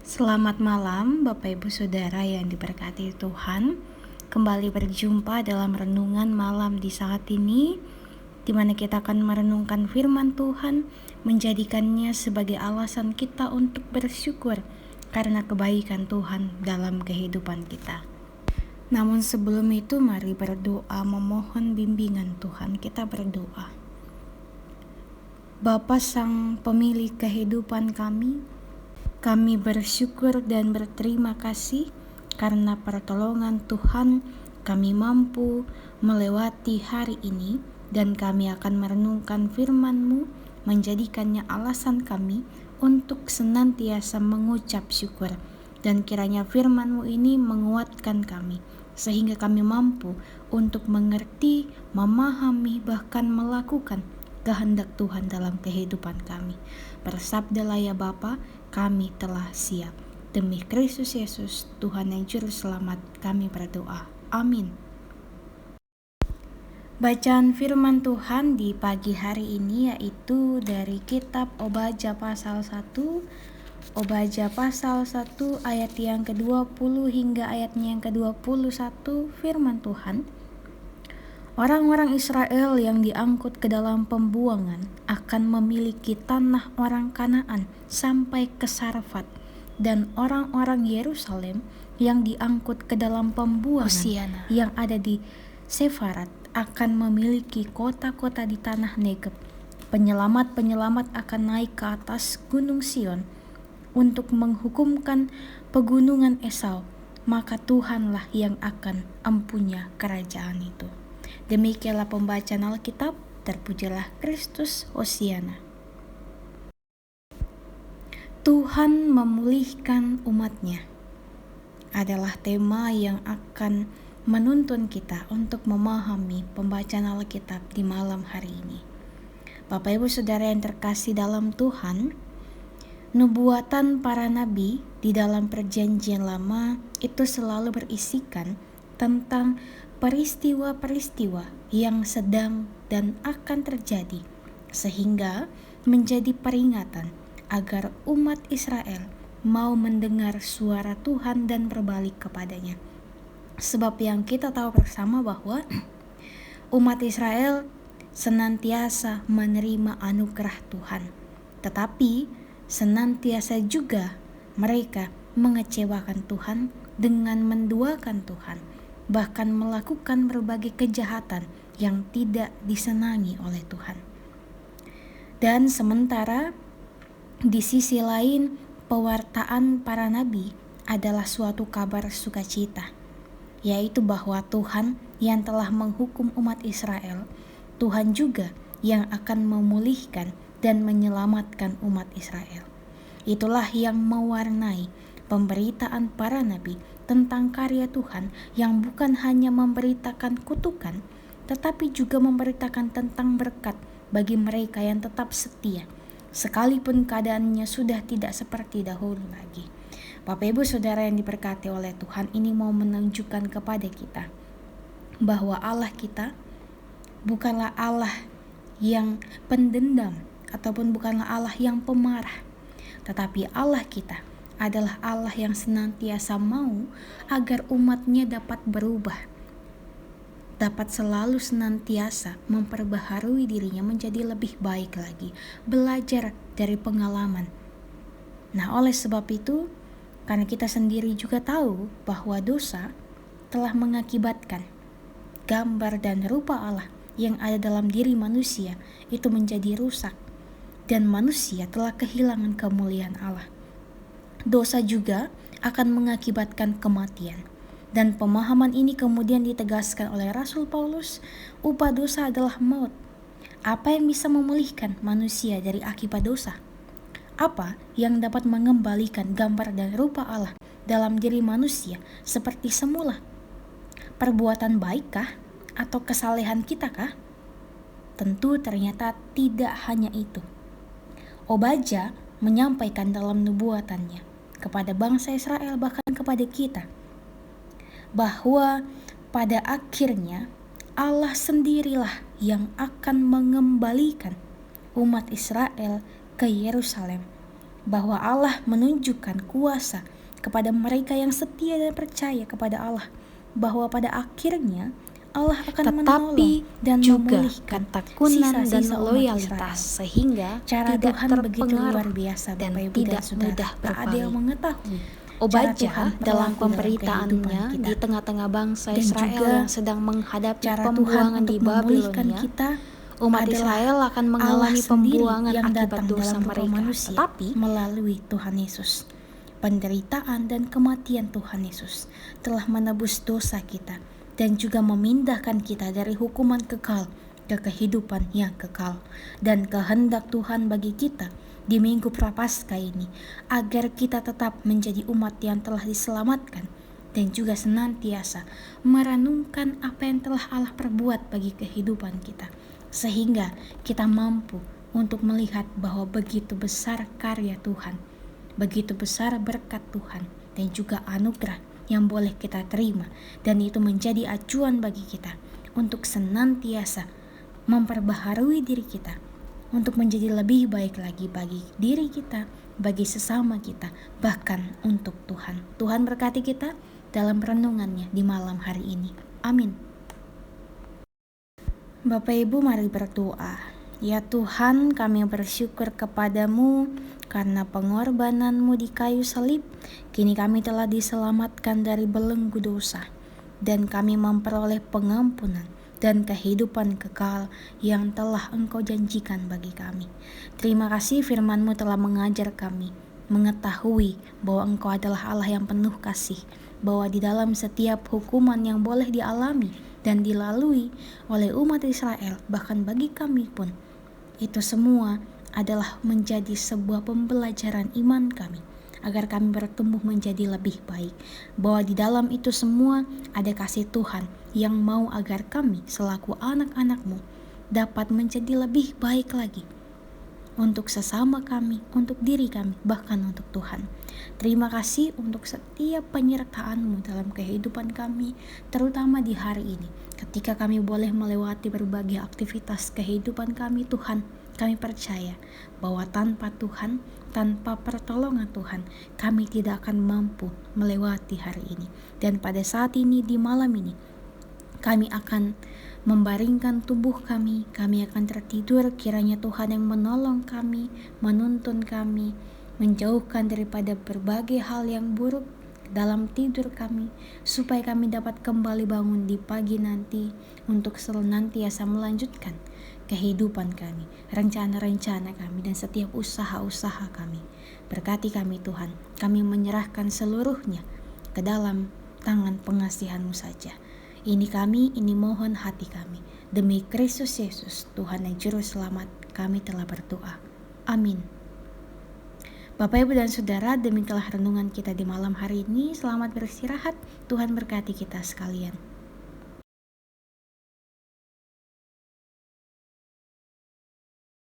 Selamat malam Bapak Ibu Saudara yang diberkati Tuhan. Kembali berjumpa dalam renungan malam di saat ini, di mana kita akan merenungkan firman Tuhan, menjadikannya sebagai alasan kita untuk bersyukur karena kebaikan Tuhan dalam kehidupan kita. Namun sebelum itu mari berdoa memohon bimbingan Tuhan. Kita berdoa. Bapa Sang Pemilik kehidupan kami bersyukur dan berterima kasih karena pertolongan Tuhan kami mampu melewati hari ini, dan kami akan merenungkan firman-Mu, menjadikannya alasan kami untuk senantiasa mengucap syukur. Dan kiranya firman-Mu ini menguatkan kami, sehingga kami mampu untuk mengerti, memahami, bahkan melakukan kehendak Tuhan dalam kehidupan kami. Bersabdalah ya Bapa, kami telah siap. Demi Kristus Yesus, Tuhan yang Juru Selamat, kami berdoa. Amin. Bacaan firman Tuhan di pagi hari ini yaitu dari kitab Obaja pasal 1, Obaja pasal 1 ayat yang ke-20 hingga ayatnya yang ke-21. Firman Tuhan: orang-orang Israel yang diangkut ke dalam pembuangan akan memiliki tanah orang Kanaan sampai ke Sarfat, dan orang-orang Yerusalem yang diangkut ke dalam pembuangan yang ada di Sefarat akan memiliki kota-kota di tanah Negeb. Penyelamat-penyelamat akan naik ke atas gunung Sion untuk menghukumkan pegunungan Esau, maka Tuhanlah yang akan empunya kerajaan itu. Demikianlah pembacaan Alkitab. Terpujilah Kristus, Hosiana. Tuhan memulihkan umat-Nya adalah tema yang akan menuntun kita untuk memahami pembacaan Alkitab di malam hari ini. Bapak Ibu Saudara yang terkasih dalam Tuhan, nubuatan para nabi di dalam Perjanjian Lama itu selalu berisikan tentang peristiwa-peristiwa yang sedang dan akan terjadi, sehingga menjadi peringatan agar umat Israel mau mendengar suara Tuhan dan berbalik kepadanya. Sebab yang kita tahu bersama bahwa umat Israel senantiasa menerima anugerah Tuhan, tetapi senantiasa juga mereka mengecewakan Tuhan dengan menduakan Tuhan, bahkan melakukan berbagai kejahatan yang tidak disenangi oleh Tuhan. Dan sementara di sisi lain, pewartaan para nabi adalah suatu kabar sukacita, yaitu bahwa Tuhan yang telah menghukum umat Israel, Tuhan juga yang akan memulihkan dan menyelamatkan umat Israel. Itulah yang mewarnai pemberitaan para nabi tentang karya Tuhan, yang bukan hanya memberitakan kutukan, tetapi juga memberitakan tentang berkat bagi mereka yang tetap setia, sekalipun keadaannya sudah tidak seperti dahulu lagi. Bapak Ibu Saudara yang diberkati oleh Tuhan, ini mau menunjukkan kepada kita bahwa Allah kita bukanlah Allah yang pendendam ataupun bukanlah Allah yang pemarah, tetapi Allah kita adalah Allah yang senantiasa mau agar umat-Nya dapat berubah, dapat selalu senantiasa memperbaharui dirinya menjadi lebih baik lagi, belajar dari pengalaman. Nah, oleh sebab itu, karena kita sendiri juga tahu bahwa dosa telah mengakibatkan gambar dan rupa Allah yang ada dalam diri manusia itu menjadi rusak, dan manusia telah kehilangan kemuliaan Allah. Dosa juga akan mengakibatkan kematian. Dan pemahaman ini kemudian ditegaskan oleh Rasul Paulus, upah dosa adalah maut. Apa yang bisa memulihkan manusia dari akibat dosa? Apa yang dapat mengembalikan gambar dan rupa Allah dalam diri manusia seperti semula? Perbuatan baikkah atau kesalehan kita kah? Tentu ternyata tidak hanya itu. Obaja menyampaikan dalam nubuatannya kepada bangsa Israel, bahkan kepada kita, bahwa pada akhirnya Allah sendirilah yang akan mengembalikan umat Israel ke Yerusalem bahwa Allah menunjukkan kuasa kepada mereka yang setia dan percaya kepada Allah, bahwa pada akhirnya Allah akan menolong dan juga memulihkan ketekunan dan sisa-sisa umat loyalitas Israel. sehingga Cara tidak Tuhan begitu luar terpengaruh biasa, dan Bapak Ibu tidak dan Saudara. mudah Tak ada yang berpaling. mengetahui cara Obadya Tuhan dalam berlaku pemberitaannya dalam kehidupan di kita. tengah-tengah bangsa Dan Israel juga yang sedang menghadapi cara Tuhan pembuangan di untuk memulihkan Babilonia, kita umat adalah Israel akan Allah mengalami sendiri pembuangan yang akibat datang dosa dalam rupa mereka. manusia Tetapi melalui Tuhan Yesus. Penderitaan dan kematian Tuhan Yesus telah menebus dosa kita dan juga memindahkan kita dari hukuman kekal ke kehidupan yang kekal. Dan kehendak Tuhan bagi kita di Minggu Prapaskah ini agar kita tetap menjadi umat yang telah diselamatkan dan juga senantiasa merenungkan apa yang telah Allah perbuat bagi kehidupan kita, sehingga kita mampu untuk melihat bahwa begitu besar karya Tuhan, begitu besar berkat Tuhan, dan juga anugerah yang boleh kita terima, dan itu menjadi acuan bagi kita untuk senantiasa memperbaharui diri kita untuk menjadi lebih baik lagi bagi diri kita, bagi sesama kita, bahkan untuk Tuhan. Tuhan berkati kita dalam renungannya di malam hari ini. Amin. Bapak Ibu, mari berdoa. Ya Tuhan, kami bersyukur kepadamu karena pengorbananmu di kayu salib. Kini kami telah diselamatkan dari belenggu dosa, dan kami memperoleh pengampunan dan kehidupan kekal yang telah Engkau janjikan bagi kami. Terima kasih firman-Mu telah mengajar kami mengetahui bahwa Engkau adalah Allah yang penuh kasih, bahwa di dalam setiap hukuman yang boleh dialami dan dilalui oleh umat Israel, bahkan bagi kami pun, itu semua adalah menjadi sebuah pembelajaran iman kami, agar kami bertumbuh menjadi lebih baik, bahwa di dalam itu semua ada kasih Tuhan yang mau agar kami selaku anak-anak-Mu dapat menjadi lebih baik lagi untuk sesama kami, untuk diri kami, bahkan untuk Tuhan. Terima kasih untuk setiap penyertaan-Mu dalam kehidupan kami, terutama di hari ini, ketika kami boleh melewati berbagai aktivitas kehidupan kami. Tuhan, kami percaya bahwa tanpa Tuhan, tanpa pertolongan Tuhan, kami tidak akan mampu melewati hari ini. Dan pada saat ini, di malam ini, kami akan membaringkan tubuh kami akan tertidur. Kiranya Tuhan yang menolong kami, menuntun kami, menjauhkan daripada berbagai hal yang buruk dalam tidur kami, supaya kami dapat kembali bangun di pagi nanti untuk senantiasa melanjutkan kehidupan kami, rencana-rencana kami, dan setiap usaha-usaha kami. Berkati kami Tuhan, kami menyerahkan seluruhnya ke dalam tangan pengasihan-Mu saja. Ini kami, ini mohon hati kami. Demi Kristus Yesus, Tuhan dan Juru Selamat, kami telah berdoa. Amin. Bapak, Ibu, dan Saudara, demikianlah renungan kita di malam hari ini. Selamat beristirahat. Tuhan berkati kita sekalian.